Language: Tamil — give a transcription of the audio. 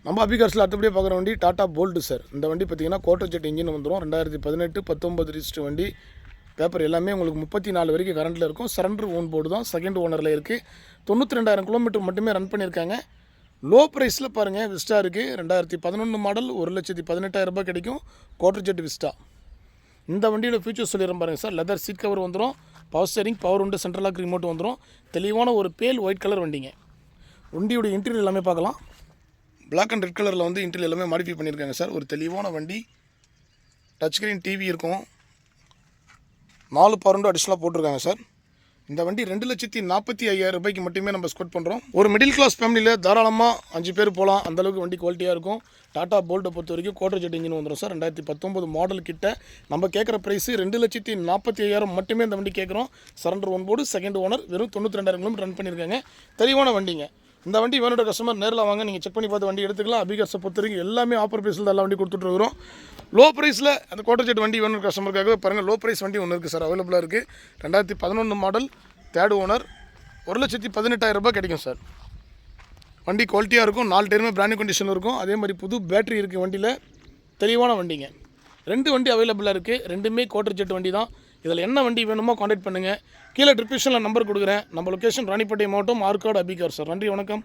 நம்ம அபிகார்ஸில் அடுத்தபடியே பார்க்குற வண்டி டாடா போல்டு சார். இந்த வண்டி பார்த்திங்கன்னா குவார்டர் ஜெட் இன்ஜின் வந்துடும். 2018 19 ரிஜிஸ்டர் வண்டி. பேப்பர் எல்லாமே உங்களுக்கு 34 வரைக்கும் கரண்ட்டில் இருக்கும். சரண்டர் ஓன் போர்டு தான், செகண்ட் ஓனரில் இருக்குது. 92,000 கிலோமீட்டர் மட்டுமே ரன் பண்ணியிருக்காங்க. லோ ப்ரைஸில் பாருங்கள் விஸ்டா இருக்குது. 2011 மாடல், 1,18,000 கிடைக்கும். Quadrajet Vista. இந்த வண்டியோட ஃபியூச்சர்ஸ் சொல்லிடுறேன் பாருங்கள் சார். லெதர் சீட் கவர் வந்துடும், பவர் ஸ்டேரிங், பவர் உண்டு, சென்ட்ரல் லாக் ரிமோட் வந்துடும். தெளிவான ஒரு பேல் ஒயிட் கலர் வண்டிங்க. வண்டியோட இன்டீரியர் எல்லாமே பார்க்கலாம். பிளாக் அண்ட் ரெட் கலரில் வந்து இன்டீரியர் எல்லாமே மாடிஃபை பண்ணியிருக்காங்க சார். ஒரு தெளிவான வண்டி. டச் ஸ்க்ரீன் டிவி இருக்கும். 4 பவர் அடிஷனலாக போட்டிருக்காங்க சார். இந்த வண்டி 2,45,000 மட்டுமே நம்ம ஸ்கோட் பண்ணுறோம். ஒரு மிடில் கிளாஸ் ஃபேமிலியில் தாராளமாக 5 பேர் போகலாம். அந்தளவுக்கு வண்டி குவாலிட்டியாக இருக்கும். டாடா போல்ட்டை பொறுத்த வரைக்கும் குவார்டர் ஜெட் இன்ஜின் வந்துடும் சார். 2019 மாடல் கிட்ட நம்ம கேட்குற ப்ரைஸு 2,45,000 மட்டுமே இந்த வண்டி கேட்குறோம். Surrender one board, second owner, வெறும் 92,000 கிலோமீட்டர் ரன் பண்ணியிருக்காங்க. தெளிவான வண்டிங்க. இந்த வண்டி வேணுன்ற கஸ்டமர் நேரில் வாங்க, நீங்கள் செக் பண்ணி பார்த்து வண்டி எடுத்துக்கலாம். அபிகார்ஸை பொறுத்த வரைக்கும் எல்லாமே ஆஃபர் ப்ரைஸில் தான் எல்லா வண்டி கொடுத்துட்ருக்குறோம். லோ ப்ரைஸில் அந்த குவார்டர் ஜெட் வண்டி வேணுன்ற கஸ்டமருக்காக பாருங்கள். லோ ப்ரைஸ் வண்டி ஒன்று இருக்குது சார், அவைலபிளாக இருக்குது. 2011 மாடல், தேர்ட் ஓனர், 1,18,000 கிடைக்கும் சார். வண்டி குவாலிட்டியாக இருக்கும். 4 டயருமே பிராண்ட் கண்டிஷனில் இருக்கும். அதே மாதிரி புது பேட்டரி இருக்குது வண்டியில். தெளிவான வண்டிங்க. 2 வண்டி அவைலபிளாக இருக்குது. 2மே குவார்டர் ஜெட் வண்டி தான். இதில் என்ன வண்டி வேணுமோ காண்டாக்ட் பண்ணுங்கள். கீழே டிஸ்கிரிப்ஷனில் நம்பர் கொடுக்குறேன். நம்ம லொக்கேஷன் ராணிப்பேட்டை மாவட்டம், ஆற்காடு, அபிகார் சார். நன்றி, வணக்கம்.